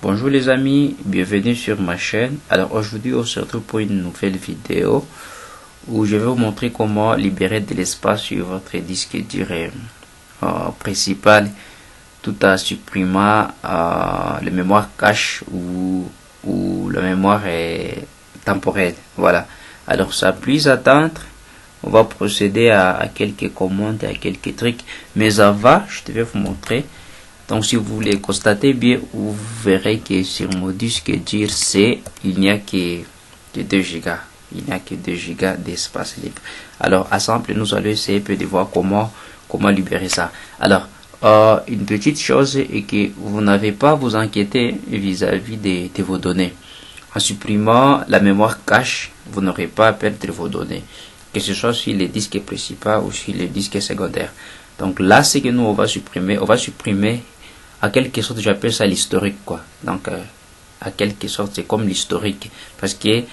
Bonjour les amis, bienvenue sur ma chaîne. Alors aujourd'hui on se retrouve pour une nouvelle vidéo où je vais vous montrer comment libérer de l'espace sur votre disque dur principal tout en supprimant la mémoire cache ou la mémoire temporelle. Voilà. Alors sans plus attendre, on va procéder à quelques commandes, à quelques trucs. Mais avant, je vais vous montrer. Donc si vous voulez constater bien, vous verrez que sur mon disque dur C, il n'y a que 2 gigas. Il n'y a que 2 gigas d'espace libre. Alors à simple, nous allons essayer de voir comment libérer ça. Alors une petite chose est que vous n'avez pas à vous inquiéter vis-à-vis de vos données. En supprimant la mémoire cache, vous n'aurez pas à perdre vos données, que ce soit sur les disques principaux ou sur les disques secondaires. Donc là, c'est que nous on va supprimer à quelque sorte, j'appelle ça l'historique, quoi. Donc à quelque sorte, c'est comme l'historique, parce que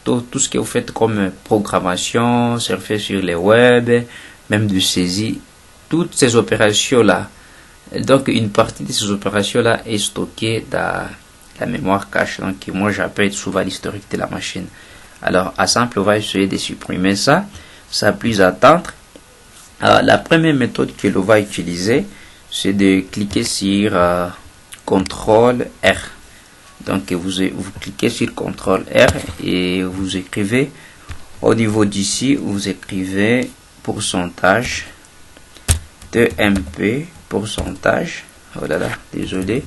tout ce que vous faites comme programmation, surfer sur les web, même de saisie, toutes ces opérations là, donc une partie de ces opérations là est stockée dans la mémoire cache, donc moi j'appelle souvent l'historique de la machine. Alors à simple, on va essayer de supprimer ça sans plus attendre. Alors, la première méthode que l'on va utiliser, c'est de cliquer sur CTRL R. Donc vous cliquez sur CTRL R et vous écrivez au niveau d'ici, vous écrivez pourcentage TMP, pourcentage, oh là là, désolé,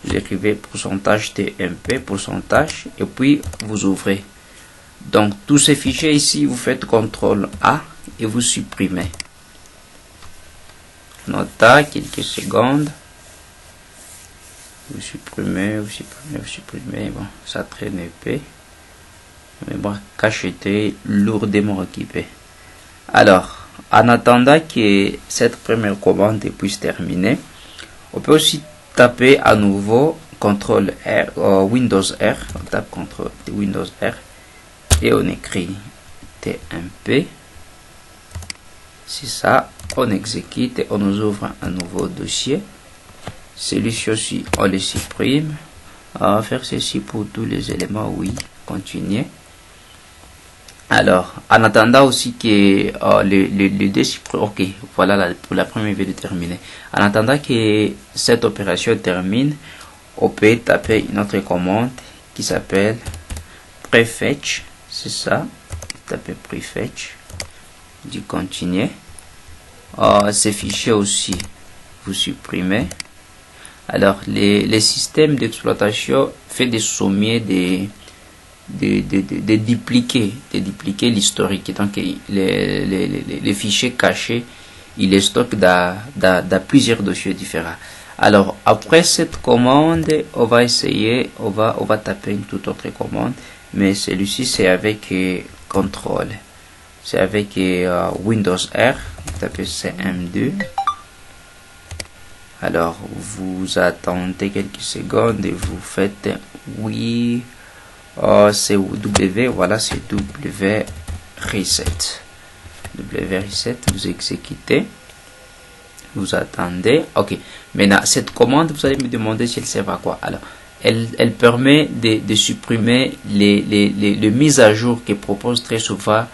vous écrivez pourcentage TMP, pourcentage, et puis vous ouvrez. Donc tous ces fichiers ici, vous faites CTRL A et vous supprimez. Nota quelques secondes. Vous supprimez. Bon, ça traîne épais. Mais bon, cache était lourdement occupé. Alors, en attendant que cette première commande puisse terminer, on peut aussi taper à nouveau CTRL R, Windows R. On tape CTRL Windows R et on écrit TMP. C'est ça. On exécute et on nous ouvre un nouveau dossier. Celui-ci aussi, on le supprime. On va faire ceci pour tous les éléments. Oui, continuer. Alors, en attendant aussi que le dossier, ok, voilà pour la première vidéo terminée. En attendant que cette opération termine, on peut taper une autre commande qui s'appelle prefetch. C'est ça. Taper prefetch. Du continuer. Ces fichiers aussi, vous supprimez. Alors, les systèmes d'exploitation fait des sommiers de dupliquer l'historique. Donc, les fichiers cachés, ils les stockent dans plusieurs dossiers différents. Alors, après cette commande, on va essayer, on va taper une toute autre commande, mais celui-ci, c'est avec contrôle. C'est avec Windows R, vous tapez CM2. Alors, vous attendez quelques secondes et vous faites oui, c'est W, voilà, c'est W reset. W reset, vous exécutez, vous attendez. Ok, maintenant, cette commande, vous allez me demander si elle sert à quoi. Alors, elle permet de supprimer les mises à jour que propose très souvent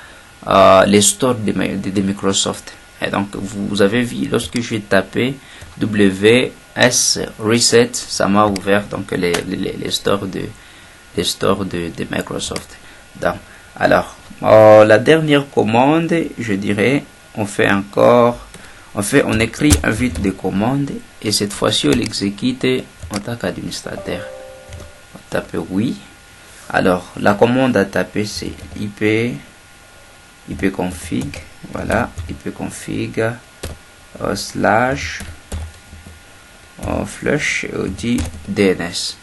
les stores de Microsoft. Et donc vous avez vu, lorsque je vais taper WS Reset, ça m'a ouvert donc les stores de Microsoft. Donc, alors la dernière commande, je dirais, on écrit un vide de commande et cette fois-ci on l'exécute en tant qu'administrateur. On tape oui. Alors la commande à taper c'est ipconfig, voilà, ipconfig slash flush et on dit DNS.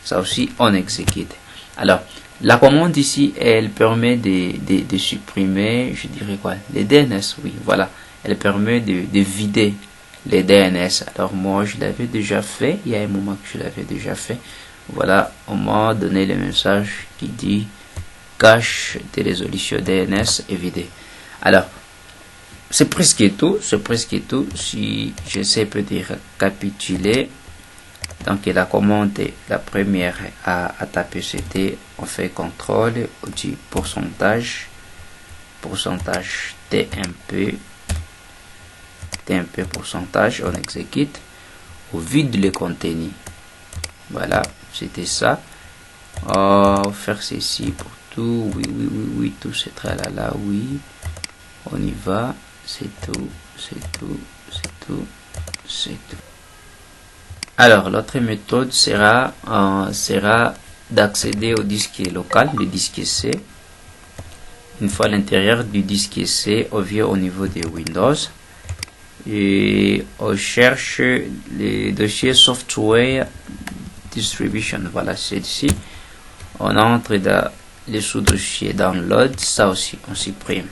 Ça aussi on exécute. Alors la commande ici, elle permet de supprimer, je dirais quoi, les DNS, oui, voilà. Elle permet de vider les DNS. Alors moi je l'avais déjà fait, il y a un moment que je l'avais déjà fait. Voilà, on m'a donné le message qui dit cache de résolution DNS est vidé. Alors, c'est presque tout. Si j'essaie de récapituler, Donc la commande, la première à taper, c'était on fait contrôle du pourcentage TMP pourcentage, on exécute, au vide le contenu. Voilà, c'était ça. Faire ceci pour tout. Oui, tout ce tralala, oui. On y va. C'est tout. Alors, l'autre méthode sera d'accéder au disque local, le disque C. Une fois à l'intérieur du disque C, on vient au niveau de Windows et on cherche les dossiers software distribution. Voilà, celle-ci. On entre dans les sous-dossiers download, ça aussi on supprime.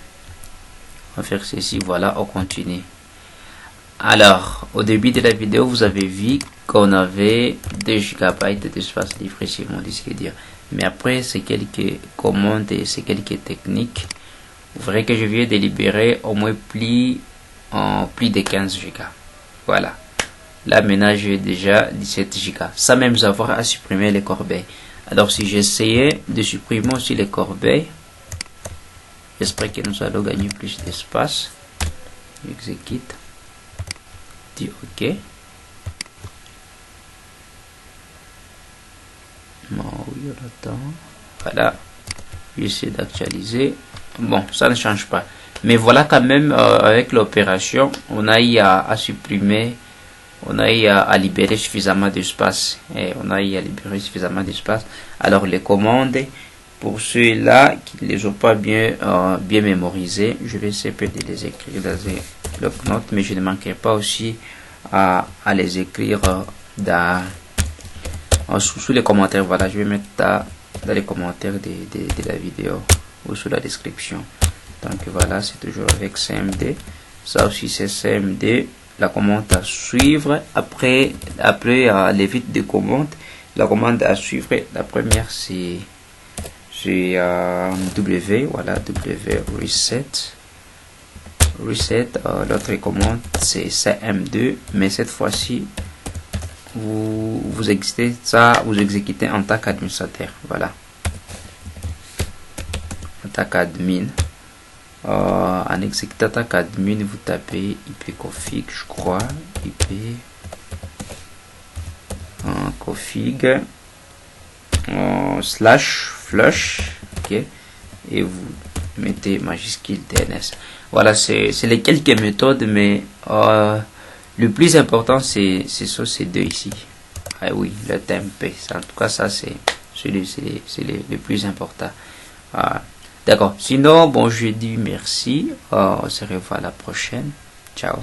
On va faire ceci, voilà, on continue. Alors, au début de la vidéo, vous avez vu qu'on avait 2 GB d'espace livré sur mon disque dur. Mais après, c'est quelques commandes et c'est quelques techniques. Vous verrez que je viens de libérer au moins plus de 15 Go. Voilà. Là, maintenant, j'ai déjà 17 Go. Sans même avoir à supprimer les corbeilles. Alors, si j'essayais de supprimer aussi les corbeilles, j'espère que nous allons gagner plus d'espace. Exécute. Dis OK. Non, oui, on attend. Voilà. J'essaie d'actualiser. Bon, ça ne change pas. Mais voilà quand même, avec l'opération, on a eu à supprimer, on a eu à libérer suffisamment d'espace. Et on a eu à libérer suffisamment d'espace. Alors les commandes, pour ceux-là qui ne les ont pas bien mémorisées, je vais essayer de les écrire dans un bloc-notes, mais je ne manquerai pas aussi à les écrire sous les commentaires. Voilà, je vais mettre dans les commentaires de la vidéo ou sous la description. Donc voilà, c'est toujours avec CMD. Ça aussi c'est CMD. La commande à suivre. Après les vides de commandes, la commande à suivre. La première c'est W. Voilà, W reset. L'autre commande c'est CM2, mais cette fois-ci vous exécutez en tant qu'administrateur. Voilà, en tant qu'admin. En exécutant en tant qu'admin, vous tapez ipconfig, je crois, ip config /flush, ok, et vous mettez majuscule DNS. Voilà, c'est les quelques méthodes, mais le plus important c'est ces deux ici. Ah oui, le TMP. En tout cas, ça c'est le plus important. D'accord. Sinon, bon, je dis merci. On se revoit la prochaine. Ciao.